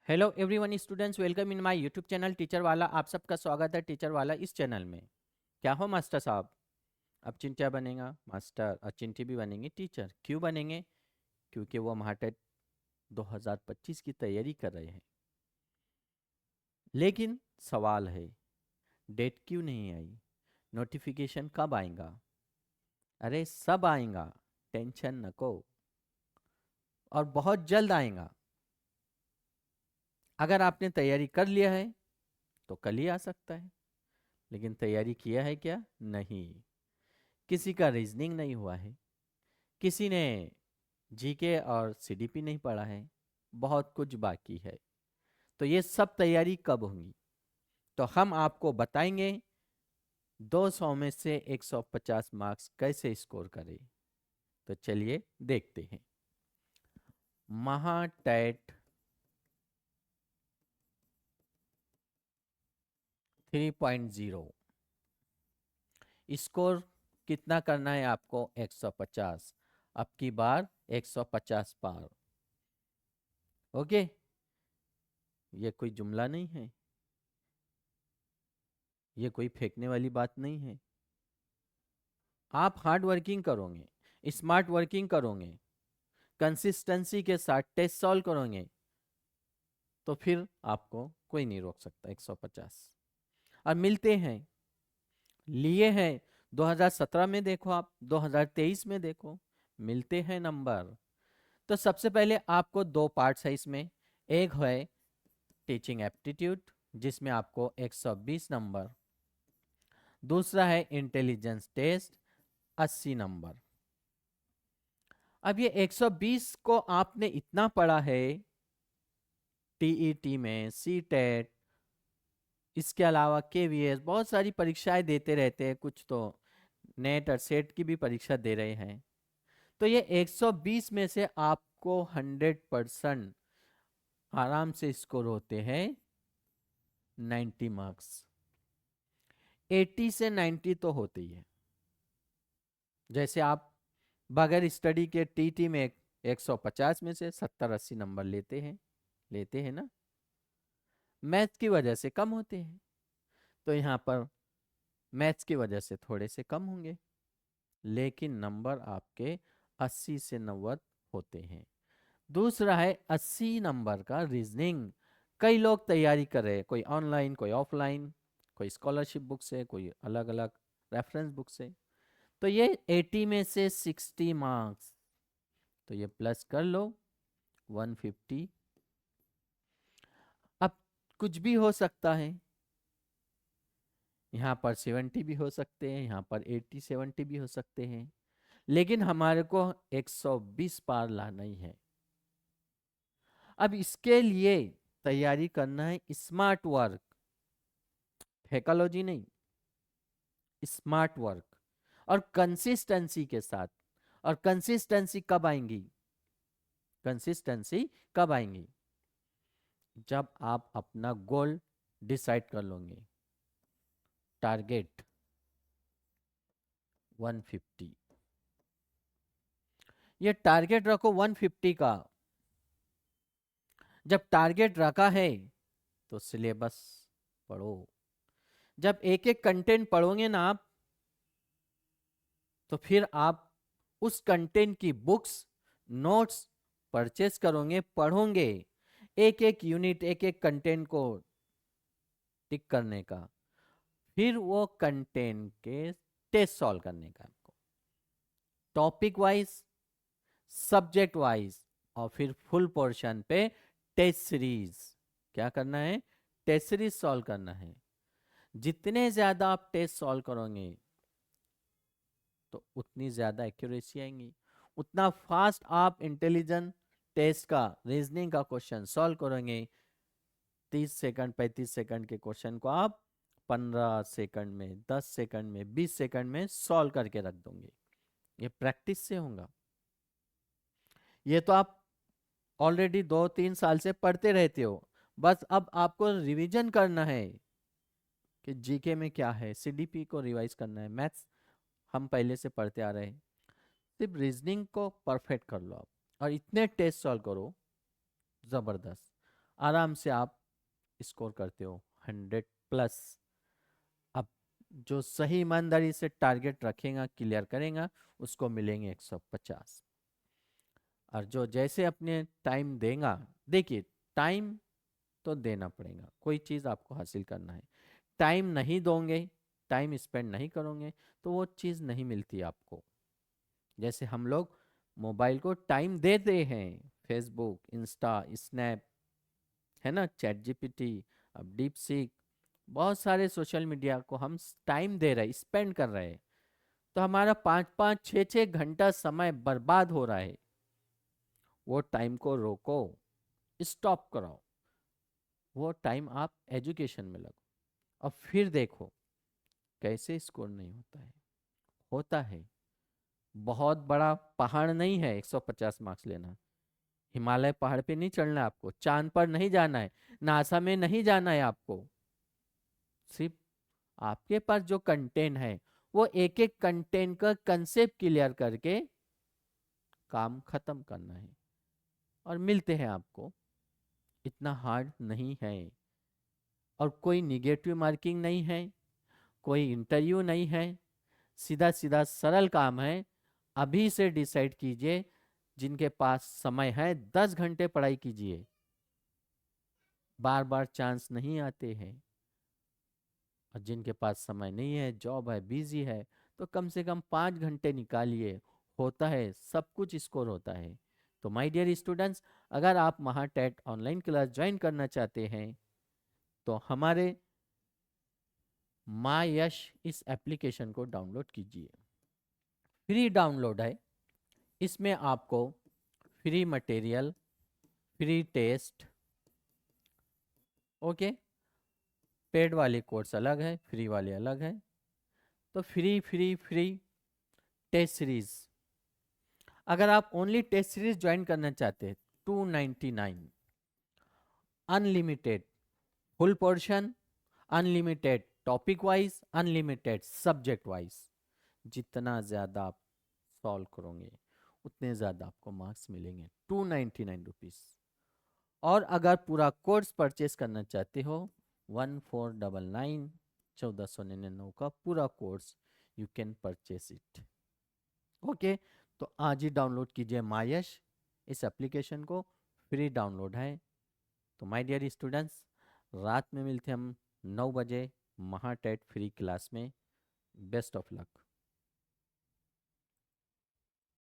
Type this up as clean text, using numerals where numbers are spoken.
Hello everyone students, welcome in my YouTube channel teacher वाला। आप सबका स्वागत है टीचर वाला इस चैनल में। क्या हो मास्टर साहब, अब चिंट्या बनेगा मास्टर और चिंटी भी बनेंगे टीचर। क्यों बनेंगे? क्योंकि वो महाटेट 2025 की तैयारी कर रहे हैं। लेकिन सवाल है, डेट क्यों नहीं आई? नोटिफिकेशन कब आएगा? अरे सब आएगा, टेंशन नको, और बहुत जल्द आएगा। अगर आपने तैयारी कर लिया है तो कल ही आ सकता है, लेकिन तैयारी किया है क्या? नहीं। किसी का रीजनिंग नहीं हुआ है, किसी ने जीके और सीडीपी नहीं पढ़ा है, बहुत कुछ बाकी है। तो ये सब तैयारी कब होगी, तो हम आपको बताएंगे 200 में से 150 मार्क्स कैसे स्कोर करें। तो चलिए देखते हैं। महाटैट 3.0 स्कोर कितना करना है आपको? 150। अब की बार 150 पार। ओके, ये कोई जुमला नहीं है, ये कोई फेंकने वाली बात नहीं है। आप हार्ड वर्किंग करोगे, स्मार्ट वर्किंग करोगे, कंसिस्टेंसी के साथ टेस्ट सॉल्व करोगे, तो फिर आपको कोई नहीं रोक सकता। 150 और मिलते हैं, लिए हैं। 2017 में देखो, आप 2023 में देखो, मिलते हैं नंबर। तो सबसे पहले आपको दो पार्ट्स है इसमें। एक है टीचिंग एप्टीट्यूड, जिसमें आपको 120 नंबर। दूसरा है इंटेलिजेंस टेस्ट, 80 नंबर। अब ये 120 को आपने इतना पढ़ा है टीईटी में, सीटेट, इसके अलावा केवीएस, बहुत सारी परीक्षाएं देते रहते हैं, कुछ तो नेट और सेट की भी परीक्षा दे रहे हैं। तो ये 120 में से आपको 100% आराम से स्कोर होते हैं 90 मार्क्स। 80 से 90 तो होते ही है। जैसे आप बगैर स्टडी के टीटी में 150 में से 70-80 नंबर लेते हैं ना, मैथ की वजह से कम होते हैं। तो यहाँ पर मैथ्स की वजह से थोड़े से कम होंगे, लेकिन नंबर आपके 80 से 90 होते हैं। दूसरा है 80 नंबर का रीजनिंग। कई लोग तैयारी कर रहे हैं, कोई ऑनलाइन, कोई ऑफलाइन, कोई स्कॉलरशिप बुक से, कोई अलग अलग रेफरेंस बुक से। तो ये 80 में से 60 मार्क्स, तो ये प्लस कर लो 150। अब कुछ भी हो सकता है, यहाँ पर 70 भी हो सकते हैं, यहाँ पर 80-70 भी हो सकते हैं, लेकिन हमारे को 120 पार लाना ही है। अब इसके लिए तैयारी करना है स्मार्ट वर्क, फेकोलॉजी नहीं, स्मार्ट वर्क और कंसिस्टेंसी के साथ। और कंसिस्टेंसी कब आएंगी? कंसिस्टेंसी कब आएंगी? जब आप अपना गोल डिसाइड कर लोगे। टारगेट 150, ये टारगेट रखो 150 का। जब टारगेट रखा है तो सिलेबस पढ़ो। जब एक एक कंटेंट पढ़ोगे ना आप, तो फिर आप उस कंटेंट की बुक्स, नोट्स परचेस करोगे, पढ़ोगे, एक एक यूनिट, एक एक कंटेंट को टिक करने का, फिर वो कंटेंट के टेस्ट सॉल्व करने का, आपको टॉपिक वाइज, सब्जेक्ट वाइज, और फिर फुल पोर्शन पे टेस्ट सीरीज क्या करना है? टेस्ट सीरीज सॉल्व करना है। जितने ज्यादा आप टेस्ट सॉल्व करोगे तो उतनी ज्यादा एक्यूरेसी आएंगी, उतना फास्ट आप इंटेलिजेंट टेस्ट का, रीजनिंग का क्वेश्चन सॉल्व करेंगे। 30 सेकंड 35 सेकंड के क्वेश्चन को आप 15 सेकंड में, 10 सेकंड में, 20 सेकंड में सॉल्व करके रख दोगे। ये प्रैक्टिस से होगा। ये तो आप ऑलरेडी 2-3 साल से पढ़ते रहते हो, बस अब आपको रिवीजन करना है कि जीके में क्या है, सीडीपी को रिवाइज करना है, मैथ्स हम पहले से पढ़ते आ रहे हैं। सिर्फ रीजनिंग को परफेक्ट कर लो आप, और इतने टेस्ट सॉल्व करो, जबरदस्त। आराम से आप स्कोर करते हो 100+। अब जो सही ईमानदारी से टारगेट रखेगा, क्लियर करेगा, उसको मिलेंगे 150। और जो जैसे अपने टाइम देगा, देखिए टाइम तो देना पड़ेगा, कोई चीज़ आपको हासिल करना है, टाइम नहीं दोगे, टाइम स्पेंड नहीं करोगे, तो वो चीज़ नहीं मिलती आपको। जैसे हम लोग मोबाइल को टाइम देते हैं, फेसबुक, इंस्टा, स्नैप, है ना, चैट जीपीटी, अब डीप सीक, बहुत सारे सोशल मीडिया को हम टाइम दे रहे हैं, स्पेंड कर रहे हैं, तो हमारा 5-5, 6-6 घंटा समय बर्बाद हो रहा है। वो टाइम को रोको, स्टॉप कराओ, वो टाइम आप एजुकेशन में लगो, और फिर देखो कैसे स्कोर नहीं होता है। होता है। बहुत बड़ा पहाड़ नहीं है 150 मार्क्स लेना। हिमालय पहाड़ पे नहीं चढ़ना है आपको, चांद पर नहीं जाना है, नासा में नहीं जाना है आपको। सिर्फ आपके पास जो कंटेंट है, वो एक एक कंटेंट का कंसेप्ट क्लियर करके काम खत्म करना है, और मिलते हैं आपको। इतना हार्ड नहीं है, और कोई निगेटिव मार्किंग नहीं है, कोई इंटरव्यू नहीं है, सीधा सीधा सरल काम है। अभी से डिसाइड कीजिए, जिनके पास समय है 10 घंटे पढ़ाई कीजिए, बार बार चांस नहीं आते हैं। और जिनके पास समय नहीं है, जॉब है, बिजी है, तो कम से कम 5 घंटे निकालिए, होता है, सब कुछ स्कोर होता है। तो माय डियर स्टूडेंट्स, अगर आप महाटेट ऑनलाइन क्लास ज्वाइन करना चाहते हैं, तो हमारे माँ यश इस एप्लीकेशन को डाउनलोड कीजिए। फ्री डाउनलोड है, इसमें आपको free material, free test, okay, paid वाले कोर्स अलग है, फ्री वाले अलग है। तो free free free test series, अगर आप ओनली टेस्ट सीरीज ज्वाइन करना चाहते हैं, 299, unlimited full portion, unlimited topic wise, unlimited subject wise. जितना ज़्यादा आप सॉल्व करोगे, उतने ज़्यादा आपको मार्क्स मिलेंगे, 299 रुपीज़। और अगर पूरा कोर्स परचेस करना चाहते हो, 1499, 1499 का पूरा course, you can purchase it. Okay, तो आज ही डाउनलोड कीजिए मायश इस एप्लीकेशन को, फ्री डाउनलोड है। तो माय डियर स्टूडेंट्स, रात में मिलते हैं हम 9 बजे महाटेट फ्री क्लास में। Best of luck.